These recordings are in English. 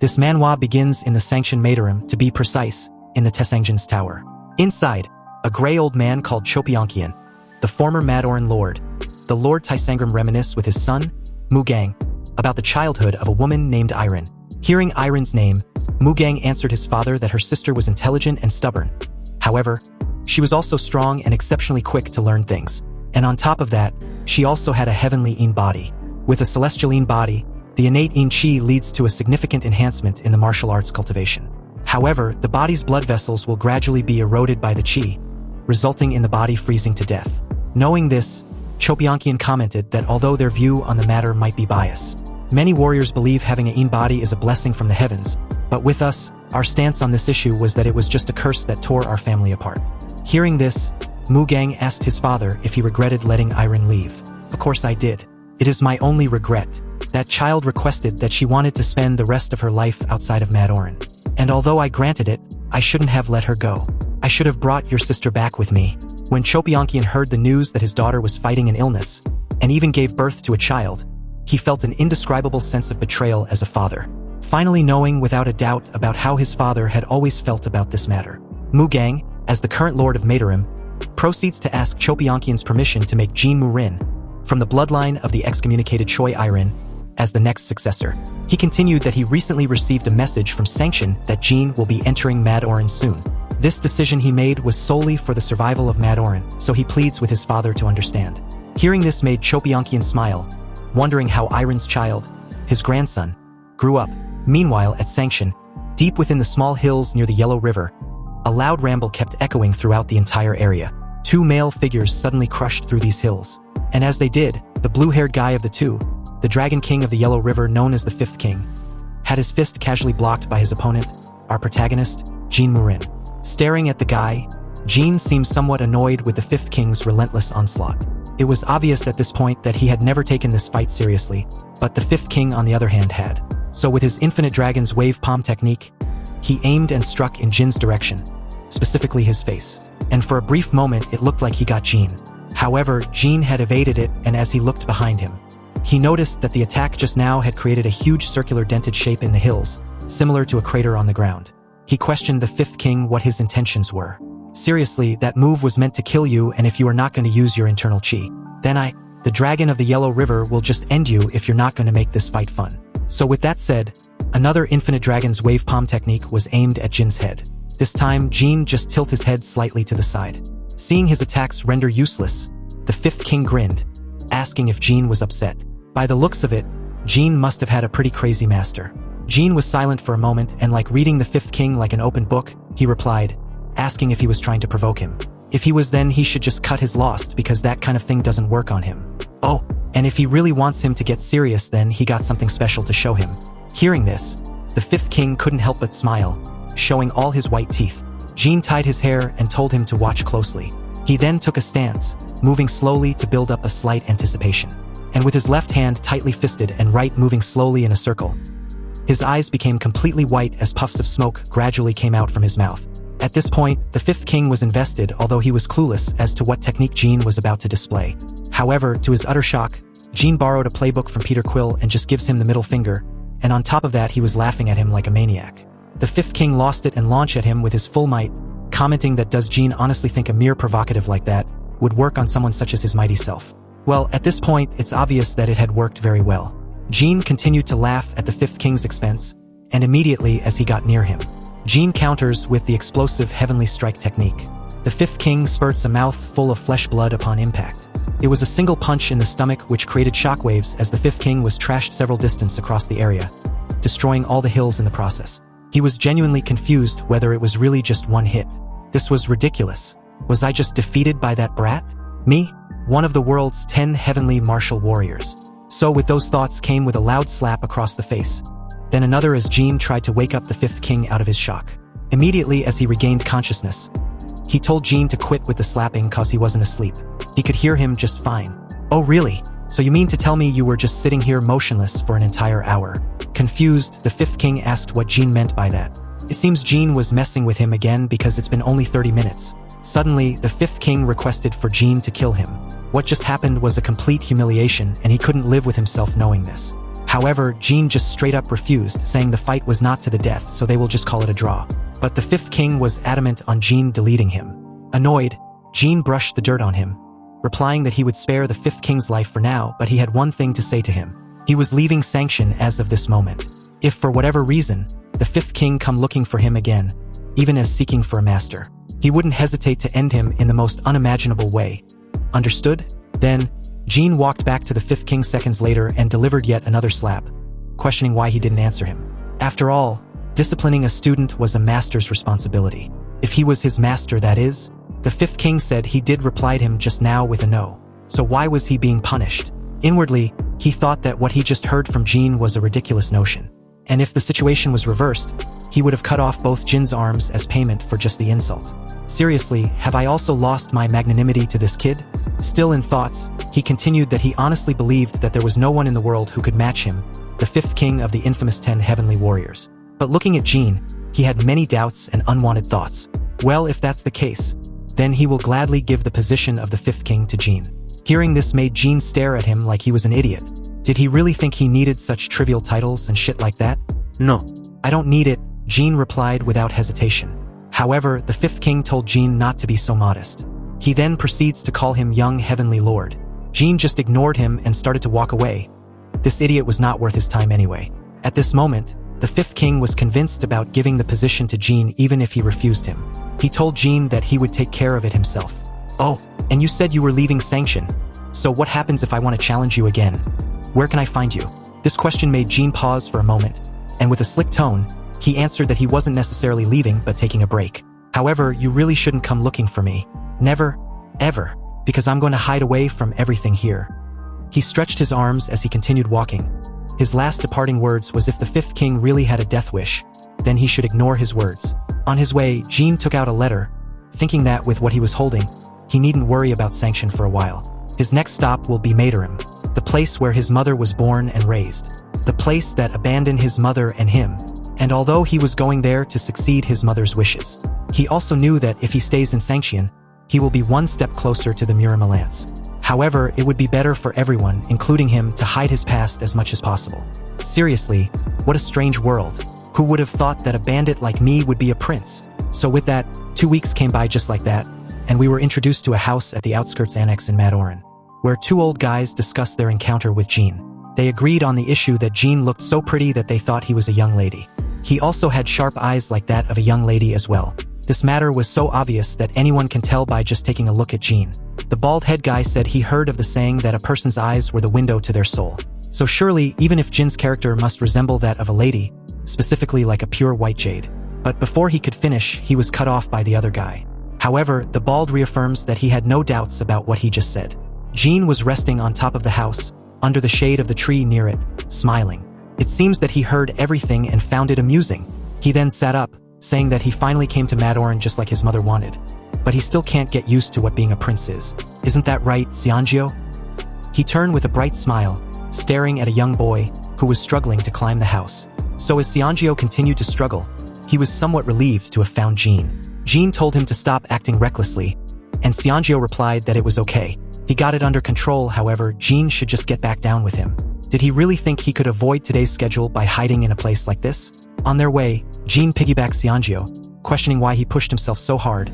This manhwa begins in the sanctioned Madorim, to be precise, in the Taesangjan's tower. Inside, a gray old man called Chopyeonkian, the former Madorin lord, the Lord Taesangram reminisce with his son, Mugang, about the childhood of a woman named Irin. Hearing Irin's name, Mugang answered his father that her sister was intelligent and stubborn. However, she was also strong and exceptionally quick to learn things. And on top of that, she also had a heavenly Yin body. With a celestial Yin body, the innate Yin Qi leads to a significant enhancement in the martial arts cultivation. However, the body's blood vessels will gradually be eroded by the Qi, resulting in the body freezing to death. Knowing this, Chopyeonkian commented that although their view on the matter might be biased, many warriors believe having a Yin body is a blessing from the heavens, but with us, our stance on this issue was that it was just a curse that tore our family apart. Hearing this, Mugang asked his father if he regretted letting Irin leave. Of course I did. It is my only regret. That child requested that she wanted to spend the rest of her life outside of Madorin. And although I granted it, I shouldn't have let her go. I should have brought your sister back with me. When Chopyeonkian heard the news that his daughter was fighting an illness, and even gave birth to a child, he felt an indescribable sense of betrayal as a father. Finally knowing without a doubt about how his father had always felt about this matter, Mugang, as the current lord of Madorim, proceeds to ask Chopyeonkian's permission to make Jin Murin, from the bloodline of the excommunicated Choi Irin, as the next successor. He continued that he recently received a message from Sanction that Jin will be entering Madorin soon. This decision he made was solely for the survival of Madorin, so he pleads with his father to understand. Hearing this made Chopyeonkian smile, wondering how Irin's child, his grandson, grew up. Meanwhile, at Sanction, deep within the small hills near the Yellow River, a loud ramble kept echoing throughout the entire area. Two male figures suddenly crushed through these hills. And as they did, the blue-haired guy of the two, the Dragon King of the Yellow River known as the Fifth King, had his fist casually blocked by his opponent, our protagonist, Jin Murin. Staring at the guy, Jin seemed somewhat annoyed with the Fifth King's relentless onslaught. It was obvious at this point that he had never taken this fight seriously, but the Fifth King on the other hand had. So with his Infinite Dragon's wave palm technique, he aimed and struck in Jin's direction, specifically his face. And for a brief moment it looked like he got Jin. However, Jin had evaded it, and as he looked behind him, he noticed that the attack just now had created a huge circular dented shape in the hills, similar to a crater on the ground. He questioned the Fifth King what his intentions were. Seriously, that move was meant to kill you, and if you are not going to use your internal chi, then the Dragon of the Yellow River will just end you if you're not going to make this fight fun. So with that said, another Infinite Dragon's wave palm technique was aimed at Jin's head. This time, Jin just tilted his head slightly to the side. Seeing his attacks render useless, the Fifth King grinned, asking if Jin was upset. By the looks of it, Jin must have had a pretty crazy master. Jin was silent for a moment, and like reading the Fifth King like an open book, he replied, asking if he was trying to provoke him. If he was, then he should just cut his lost, because that kind of thing doesn't work on him. Oh, and if he really wants him to get serious, then he got something special to show him. Hearing this, the Fifth King couldn't help but smile, showing all his white teeth. Jin tied his hair and told him to watch closely. He then took a stance, moving slowly to build up a slight anticipation. And with his left hand tightly fisted and right moving slowly in a circle, his eyes became completely white as puffs of smoke gradually came out from his mouth. At this point, the Fifth King was invested, although he was clueless as to what technique Jin was about to display. However, to his utter shock, Jin borrowed a playbook from Peter Quill and just gives him the middle finger, and on top of that he was laughing at him like a maniac. The Fifth King lost it and launched at him with his full might, commenting that does Jin honestly think a mere provocative like that would work on someone such as his mighty self? Well, at this point, it's obvious that it had worked very well. Jin continued to laugh at the Fifth King's expense, and immediately as he got near him, Jin counters with the explosive heavenly strike technique. The Fifth King spurts a mouth full of flesh blood upon impact. It was a single punch in the stomach which created shockwaves as the Fifth King was trashed several distance across the area, destroying all the hills in the process. He was genuinely confused whether it was really just one hit. This was ridiculous. Was I just defeated by that brat? Me? One of the world's 10 heavenly martial warriors. So with those thoughts came with a loud slap across the face. Then another as Jin tried to wake up the Fifth King out of his shock. Immediately as he regained consciousness, he told Jin to quit with the slapping cause he wasn't asleep. He could hear him just fine. Oh really? So you mean to tell me you were just sitting here motionless for an entire hour? Confused, the Fifth King asked what Jin meant by that. It seems Jin was messing with him again because it's been only 30 minutes. Suddenly, the Fifth King requested for Jin to kill him. What just happened was a complete humiliation, and he couldn't live with himself knowing this. However, Jin just straight up refused, saying the fight was not to the death, so they will just call it a draw. But the fifth king was adamant on Jin deleting him. Annoyed, Jin brushed the dirt on him, replying that he would spare the fifth king's life for now, but he had one thing to say to him. He was leaving Sanction as of this moment. If for whatever reason, the fifth king come looking for him again, even as seeking for a master, he wouldn't hesitate to end him in the most unimaginable way. Understood? Then, Jin walked back to the fifth king seconds later and delivered yet another slap, questioning why he didn't answer him. After all, disciplining a student was a master's responsibility. If he was his master, that is. The fifth king said he did reply to him just now with a no. So why was he being punished? Inwardly, he thought that what he just heard from Jin was a ridiculous notion. And if the situation was reversed, he would have cut off both Jin's arms as payment for just the insult. Seriously, have I also lost my magnanimity to this kid? Still in thoughts, he continued that he honestly believed that there was no one in the world who could match him, the fifth king of the infamous 10 heavenly warriors. But looking at Jin, he had many doubts and unwanted thoughts. Well, if that's the case, then he will gladly give the position of the fifth king to Jin. Hearing this made Jin stare at him like he was an idiot. Did he really think he needed such trivial titles and shit like that? No, I don't need it, Jin replied without hesitation. However, the fifth king told Jin not to be so modest. He then proceeds to call him young heavenly lord. Jin just ignored him and started to walk away. This idiot was not worth his time anyway. At this moment, the fifth king was convinced about giving the position to Jin even if he refused him. He told Jin that he would take care of it himself. Oh, and you said you were leaving Sanction. So what happens if I want to challenge you again? Where can I find you? This question made Jin pause for a moment, and with a slick tone, he answered that he wasn't necessarily leaving but taking a break. However, you really shouldn't come looking for me. Never, ever, because I'm going to hide away from everything here. He stretched his arms as he continued walking. His last departing words was if the fifth king really had a death wish, then he should ignore his words. On his way, Jin took out a letter, thinking that with what he was holding, he needn't worry about Sanction for a while. His next stop will be Madorim, the place where his mother was born and raised, the place that abandoned his mother and him. And although he was going there to succeed his mother's wishes, he also knew that if he stays in Sanction, he will be one step closer to the Murim Alliance. However, it would be better for everyone, including him, to hide his past as much as possible. Seriously, what a strange world. Who would have thought that a bandit like me would be a prince? So with that, 2 weeks came by just like that, and we were introduced to a house at the outskirts annex in Madorin, where two old guys discussed their encounter with Jin. They agreed on the issue that Jin looked so pretty that they thought he was a young lady. He also had sharp eyes like that of a young lady as well. This matter was so obvious that anyone can tell by just taking a look at Jin. The bald head guy said he heard of the saying that a person's eyes were the window to their soul. So surely, even if Jin's character must resemble that of a lady, specifically like a pure white jade. But before he could finish, he was cut off by the other guy. However, the bald reaffirms that he had no doubts about what he just said. Jin was resting on top of the house, under the shade of the tree near it, smiling. It seems that he heard everything and found it amusing. He then sat up, saying that he finally came to Madorin just like his mother wanted. But he still can't get used to what being a prince is. Isn't that right, Xianjiu? He turned with a bright smile, staring at a young boy who was struggling to climb the house. So as Xianjiu continued to struggle, he was somewhat relieved to have found Jin. Jin told him to stop acting recklessly, and Xianjiu replied that it was okay. He got it under control, however, Jin should just get back down with him. Did he really think he could avoid today's schedule by hiding in a place like this? On their way, Jin piggybacked Xianjiu, questioning why he pushed himself so hard,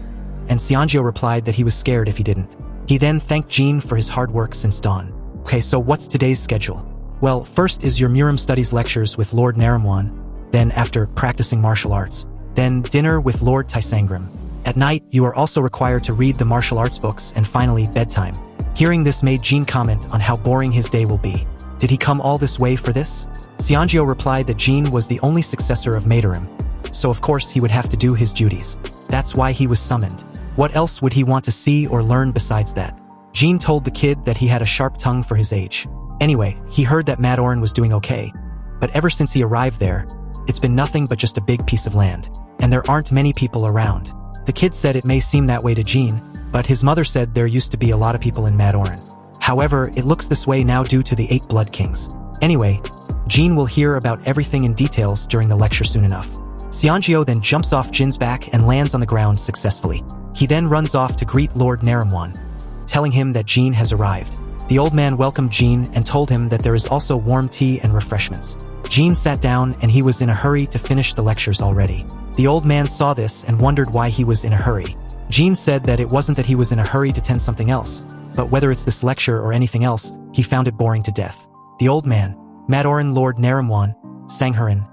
and Xianjiu replied that he was scared if he didn't. He then thanked Jin for his hard work since dawn. Okay, so what's today's schedule? Well, first is your Murim Studies lectures with Lord Narimwan, then after practicing martial arts, then dinner with Lord Taisangram. At night, you are also required to read the martial arts books, and finally, bedtime. Hearing this made Jin comment on how boring his day will be. Did he come all this way for this? Xianjiu replied that Jin was the only successor of Madorim, so of course he would have to do his duties. That's why he was summoned. What else would he want to see or learn besides that? Jin told the kid that he had a sharp tongue for his age. Anyway, he heard that Madorin was doing okay, but ever since he arrived there, it's been nothing but just a big piece of land, and there aren't many people around. The kid said it may seem that way to Jin, but his mother said there used to be a lot of people in Madorin. However, it looks this way now due to the 8 Blood Kings. Anyway, Jin will hear about everything in details during the lecture soon enough. Xianjiu then jumps off Jin's back and lands on the ground successfully. He then runs off to greet Lord Narimwan, telling him that Jin has arrived. The old man welcomed Jin and told him that there is also warm tea and refreshments. Jin sat down and he was in a hurry to finish the lectures already. The old man saw this and wondered why he was in a hurry. Jin said that it wasn't that he was in a hurry to tend something else, but whether it's this lecture or anything else, he found it boring to death. The old man, Madorin Lord Narimwan, Ju-Rin,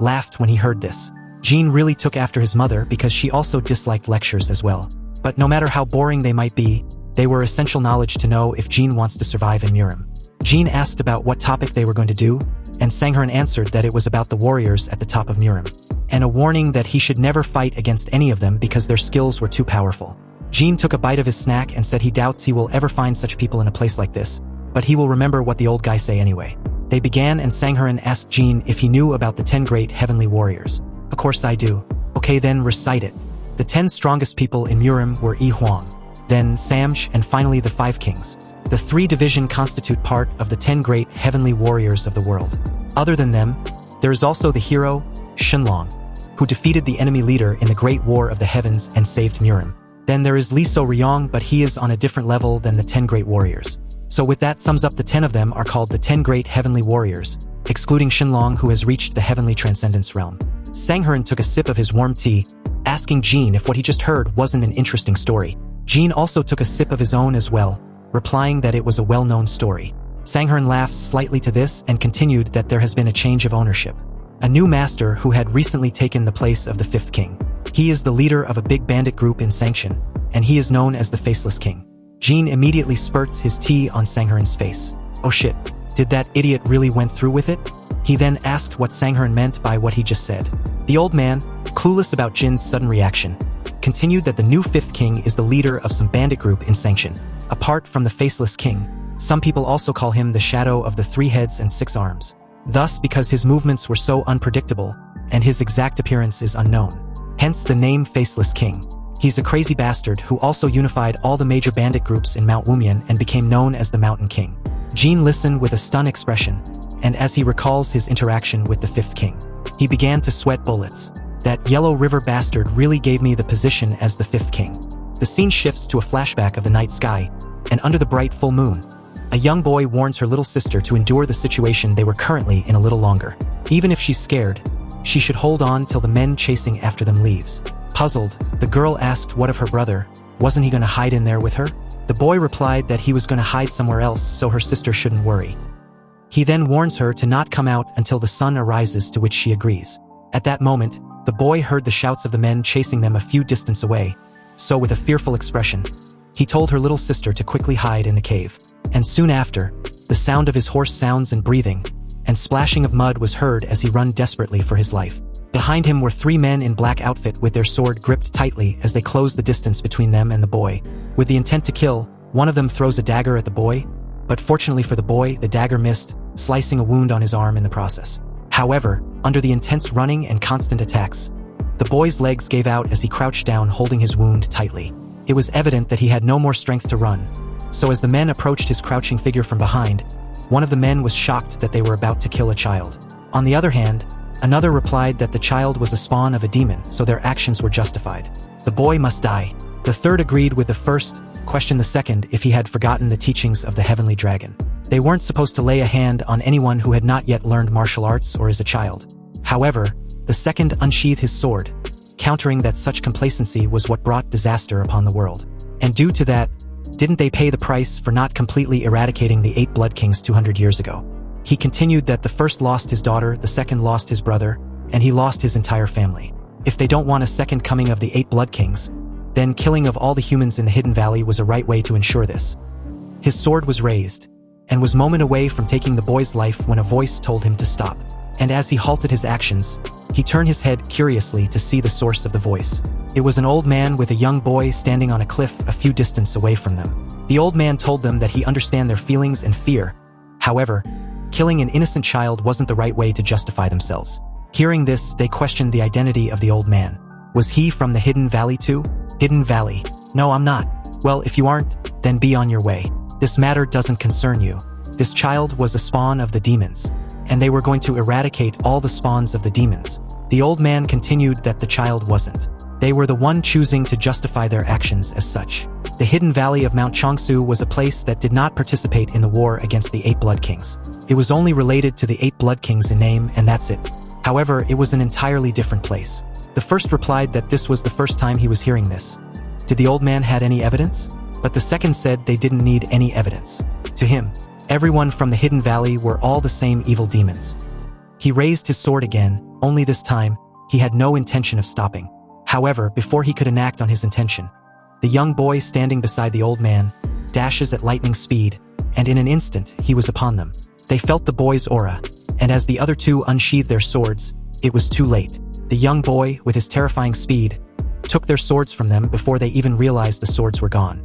laughed when he heard this. Jin really took after his mother because she also disliked lectures as well. But no matter how boring they might be, they were essential knowledge to know if Jin wants to survive in Murim. Jin asked about what topic they were going to do, and Ju-Rin answered that it was about the warriors at the top of Murim, and a warning that he should never fight against any of them because their skills were too powerful. Jin took a bite of his snack and said he doubts he will ever find such people in a place like this, but he will remember what the old guy say anyway. They began and Ju-Rin asked Jin if he knew about the 10 great heavenly warriors. Of course I do. Okay, then recite it. The 10 strongest people in Murim were Yi Huang, then Samj, and finally the 5 kings. The 3 division constitute part of the 10 great heavenly warriors of the world. Other than them, there is also the hero, Shenlong, who defeated the enemy leader in the Great War of the Heavens and saved Murim. Then there is Li So-ryong, but he is on a different level than the 10 great warriors. So with that sums up the 10 of them are called the 10 great heavenly warriors, excluding Shenlong who has reached the heavenly transcendence realm. Ju-Rin took a sip of his warm tea, asking Jin if what he just heard wasn't an interesting story. Jin also took a sip of his own as well, replying that it was a well-known story. Ju-Rin laughed slightly to this and continued that there has been a change of ownership. A new master who had recently taken the place of the 5th king. He is the leader of a big bandit group in Sanction, and he is known as the Faceless King. Jin immediately spurts his tea on Ju-Rin's face. Oh shit, did that idiot really went through with it? He then asked what Ju-Rin meant by what he just said. The old man, clueless about Jin's sudden reaction, continued that the new 5th king is the leader of some bandit group in Sanction. Apart from the Faceless King, some people also call him the Shadow of the 3 heads and 6 arms. Thus, because his movements were so unpredictable, and his exact appearance is unknown. Hence the name Faceless King. He's a crazy bastard who also unified all the major bandit groups in Mount Wumian and became known as the Mountain King. Jin listened with a stunned expression, and as he recalls his interaction with the 5th king, he began to sweat bullets. That Yellow River bastard really gave me the position as the 5th king. The scene shifts to a flashback of the night sky, and under the bright full moon, a young boy warns her little sister to endure the situation they were currently in a little longer. Even if she's scared, she should hold on till the men chasing after them leaves. Puzzled, the girl asked what of her brother, wasn't he going to hide in there with her? The boy replied that he was going to hide somewhere else so her sister shouldn't worry. He then warns her to not come out until the sun arises, to which she agrees. At that moment, the boy heard the shouts of the men chasing them a few distance away, so with a fearful expression, he told her little sister to quickly hide in the cave. And soon after, the sound of his hoarse sounds and breathing, and splashing of mud was heard as he ran desperately for his life. Behind him were 3 men in black outfit with their sword gripped tightly as they closed the distance between them and the boy. With the intent to kill, one of them throws a dagger at the boy, but fortunately for the boy, the dagger missed, slicing a wound on his arm in the process. However, under the intense running and constant attacks, the boy's legs gave out as he crouched down holding his wound tightly. It was evident that he had no more strength to run, so as the men approached his crouching figure from behind, one of the men was shocked that they were about to kill a child. On the other hand, another replied that the child was a spawn of a demon, so their actions were justified. The boy must die. The third agreed with the first, questioned the second if he had forgotten the teachings of the heavenly dragon. They weren't supposed to lay a hand on anyone who had not yet learned martial arts or is a child. However, the second unsheathed his sword, countering that such complacency was what brought disaster upon the world. And due to that, didn't they pay the price for not completely eradicating the 8 Blood Kings 200 years ago? He continued that the first lost his daughter, the second lost his brother, and he lost his entire family. If they don't want a second coming of the 8 Blood Kings, then killing of all the humans in the Hidden Valley was a right way to ensure this. His sword was raised, and was moment away from taking the boy's life when a voice told him to stop. And as he halted his actions, he turned his head curiously to see the source of the voice. It was an old man with a young boy standing on a cliff a few distance away from them. The old man told them that he understand their feelings and fear. However, killing an innocent child wasn't the right way to justify themselves. Hearing this, they questioned the identity of the old man. Was he from the Hidden Valley too? Hidden Valley. No, I'm not. Well, if you aren't, then be on your way. This matter doesn't concern you. This child was a spawn of the demons, and they were going to eradicate all the spawns of the demons. The old man continued that the child wasn't. They were the one choosing to justify their actions as such. The hidden valley of Mount Chongsu was a place that did not participate in the war against the 8 Blood Kings. It was only related to the 8 Blood Kings in name, and that's it. However, it was an entirely different place. The first replied that this was the first time he was hearing this. Did the old man had any evidence? But the second said they didn't need any evidence. To him, everyone from the hidden valley were all the same evil demons. He raised his sword again, only this time, he had no intention of stopping. However, before he could enact on his intention, the young boy standing beside the old man dashes at lightning speed, and in an instant, he was upon them. They felt the boy's aura, and as the other two unsheathed their swords, it was too late. The young boy, with his terrifying speed, took their swords from them before they even realized the swords were gone.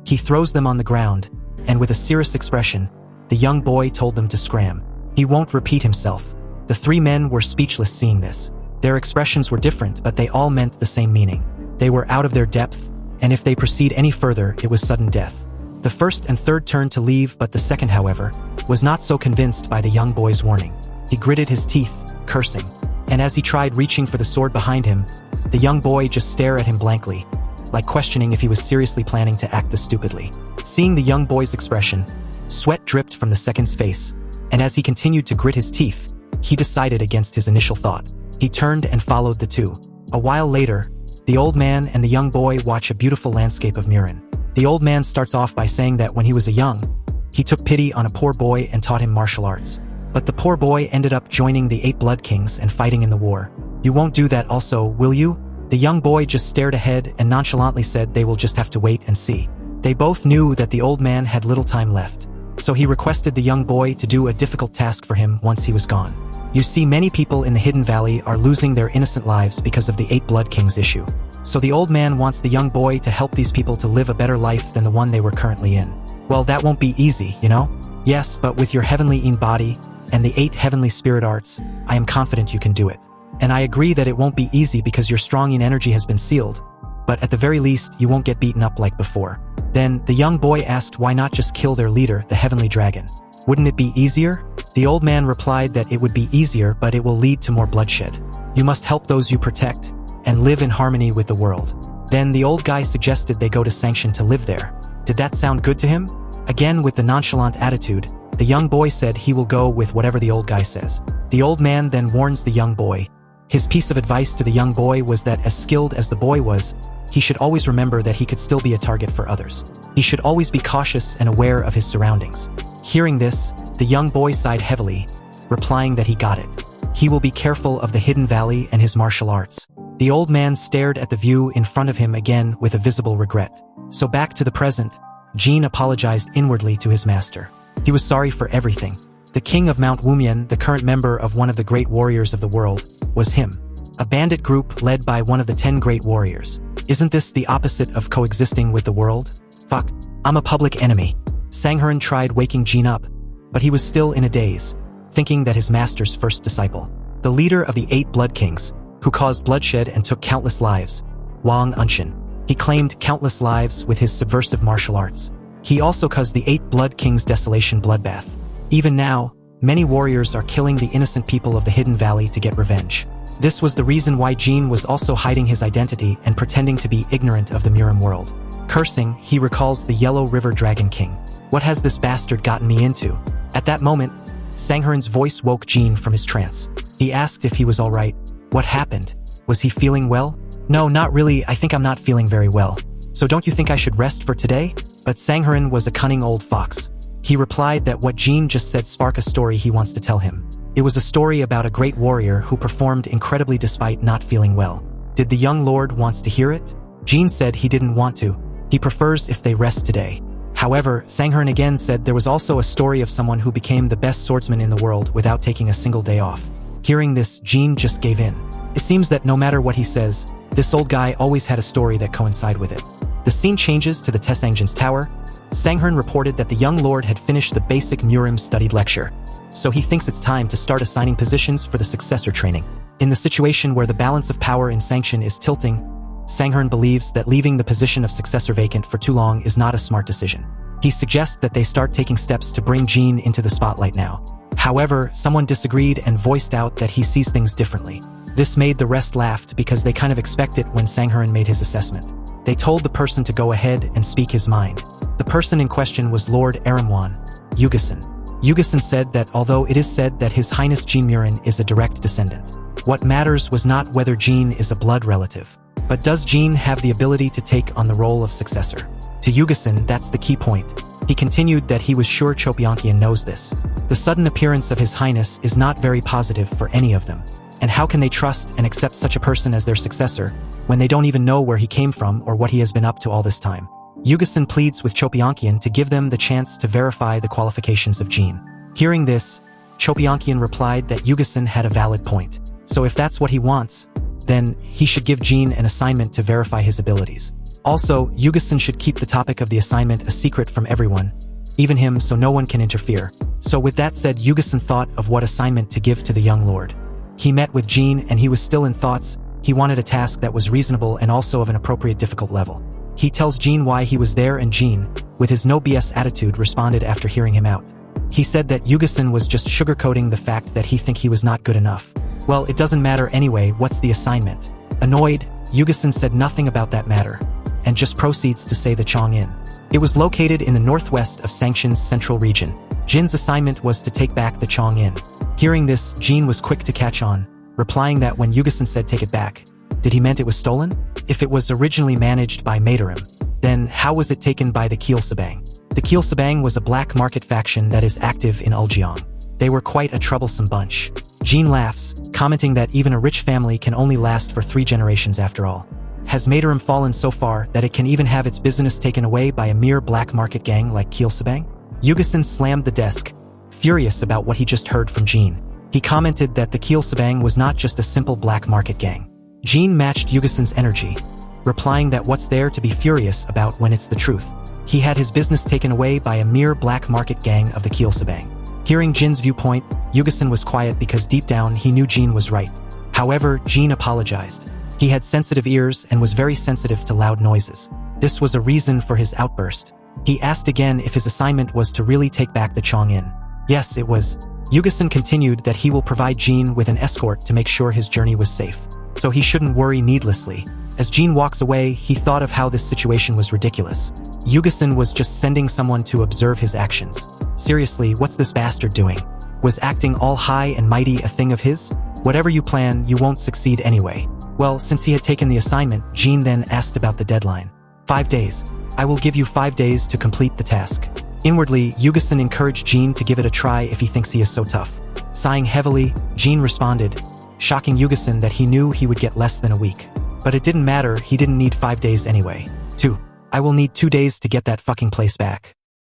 He throws them on the ground, and with a serious expression, the young boy told them to scram. He won't repeat himself. The 3 men were speechless seeing this. Their expressions were different, but they all meant the same meaning. They were out of their depth, and if they proceed any further, it was sudden death. The first and third turned to leave, but the second, however, was not so convinced by the young boy's warning. He gritted his teeth, cursing, and as he tried reaching for the sword behind him, the young boy just stared at him blankly, like questioning if he was seriously planning to act this stupidly. Seeing the young boy's expression, sweat dripped from the second's face, and as he continued to grit his teeth, he decided against his initial thought. He turned and followed the two. A while later, the old man and the young boy watch a beautiful landscape of Murin. The old man starts off by saying that when he was young, he took pity on a poor boy and taught him martial arts. But the poor boy ended up joining the 8 Blood Kings and fighting in the war. You won't do that also, will you? The young boy just stared ahead and nonchalantly said they will just have to wait and see. They both knew that the old man had little time left, so he requested the young boy to do a difficult task for him once he was gone. You see, many people in the Hidden Valley are losing their innocent lives because of the 8 Blood Kings issue. So the old man wants the young boy to help these people to live a better life than the one they were currently in. Well, that won't be easy, you know? Yes, but with your heavenly in body and the 8 heavenly spirit arts, I am confident you can do it. And I agree that it won't be easy because your strong in energy has been sealed, but at the very least, you won't get beaten up like before. Then, the young boy asked why not just kill their leader, the heavenly dragon. Wouldn't it be easier? The old man replied that it would be easier, but it will lead to more bloodshed. You must help those you protect and live in harmony with the world. Then the old guy suggested they go to Sanction to live there. Did that sound good to him? Again, with the nonchalant attitude, the young boy said he will go with whatever the old guy says. The old man then warns the young boy. His piece of advice to the young boy was that as skilled as the boy was, he should always remember that he could still be a target for others. He should always be cautious and aware of his surroundings. Hearing this, the young boy sighed heavily, replying that he got it. He will be careful of the Hidden Valley and his martial arts. The old man stared at the view in front of him again with a visible regret. So back to the present, Jin apologized inwardly to his master. He was sorry for everything. The King of Mount Wumian, the current member of one of the great warriors of the world, was him. A bandit group led by one of the 10 great warriors. Isn't this the opposite of coexisting with the world? Fuck, I'm a public enemy. Sangharan tried waking Jin up, but he was still in a daze, thinking that his master's first disciple, the leader of the 8 Blood Kings, who caused bloodshed and took countless lives, Wang Unshin. He claimed countless lives with his subversive martial arts. He also caused the 8 Blood Kings' desolation bloodbath. Even now, many warriors are killing the innocent people of the Hidden Valley to get revenge. This was the reason why Jin was also hiding his identity and pretending to be ignorant of the Murin world. Cursing, he recalls the Yellow River Dragon King. What has this bastard gotten me into? At that moment, Sangharan's voice woke Jin from his trance. He asked if he was alright. What happened? Was he feeling well? No, not really. I think I'm not feeling very well. So don't you think I should rest for today? But Sangharan was a cunning old fox. He replied that what Jin just said sparked a story he wants to tell him. It was a story about a great warrior who performed incredibly despite not feeling well. Did the young lord wants to hear it? Jin said he didn't want to. He prefers if they rest today. However, Sangharan again said there was also a story of someone who became the best swordsman in the world without taking a single day off. Hearing this, Jin just gave in. It seems that no matter what he says, this old guy always had a story that coincided with it. The scene changes to the Tessangjin's tower. Sangharan reported that the young lord had finished the basic Murim studied lecture, so he thinks it's time to start assigning positions for the successor training. In the situation where the balance of power in Sanction is tilting, Sangharan believes that leaving the position of successor vacant for too long is not a smart decision. He suggests that they start taking steps to bring Jin into the spotlight now. However, someone disagreed and voiced out that he sees things differently. This made the rest laugh because they kind of expect it when Sangharan made his assessment. They told the person to go ahead and speak his mind. The person in question was Lord Aramwan, Yugasan. Yugasan said that although it is said that His Highness Jin Murin is a direct descendant, what matters was not whether Jin is a blood relative, but does Jin have the ability to take on the role of successor. To Yugasan, that's the key point. He continued that he was sure Chopyeonkian knows this. The sudden appearance of His Highness is not very positive for any of them. And how can they trust and accept such a person as their successor when they don't even know where he came from or what he has been up to all this time? Yugasan pleads with Chopyeonkian to give them the chance to verify the qualifications of Jin. Hearing this, Chopyeonkian replied that Yugasan had a valid point. So if that's what he wants, then he should give Jin an assignment to verify his abilities. Also, Yugasan should keep the topic of the assignment a secret from everyone, even him, so no one can interfere. So with that said, Yugasan thought of what assignment to give to the young lord. He met with Jin and he was still in thoughts. He wanted a task that was reasonable and also of an appropriate difficult level. He tells Jin why he was there and Jin, with his no BS attitude, responded after hearing him out. He said that Yugasan was just sugarcoating the fact that he was not good enough. Well, it doesn't matter anyway, what's the assignment? Annoyed, Yugasan said nothing about that matter, and just proceeds to say the Chong-in. It was located in the northwest of Sanction's central region. Jin's assignment was to take back the Chong-in. Hearing this, Jin was quick to catch on, replying that when Yugasan said take it back, did he meant it was stolen? If it was originally managed by Madorim, then how was it taken by the Kielsabang? The Kielsabang was a black market faction that is active in Uljeong. They were quite a troublesome bunch. Jin laughs, commenting that even a rich family can only last for 3 generations after all. Has Madorim fallen so far that it can even have its business taken away by a mere black market gang like Kielsabang? Yugasan slammed the desk, furious about what he just heard from Jin. He commented that the Kielsabang was not just a simple black market gang. Jin matched Yugasan's energy, replying that what's there to be furious about when it's the truth. He had his business taken away by a mere black market gang of the Kielsabang. Hearing Jin's viewpoint, Yugasan was quiet because deep down he knew Jin was right. However, Jin apologized. He had sensitive ears and was very sensitive to loud noises. This was a reason for his outburst. He asked again if his assignment was to really take back the Chong-in. Yes, it was. Yugasan continued that he will provide Jin with an escort to make sure his journey was safe, so he shouldn't worry needlessly. As Jin walks away, he thought of how this situation was ridiculous. Yugasan was just sending someone to observe his actions. Seriously, what's this bastard doing? Was acting all high and mighty a thing of his? Whatever you plan, you won't succeed anyway. Well, since he had taken the assignment, Jin then asked about the deadline. 5 days. I will give you 5 days to complete the task. Inwardly, Yugasan encouraged Jin to give it a try if he thinks he is so tough. Sighing heavily, Jin responded, shocking Yugasan that he knew he would get less than a week. But it didn't matter, he didn't need 5 days anyway. 2. I will need 2 days to get that fucking place back.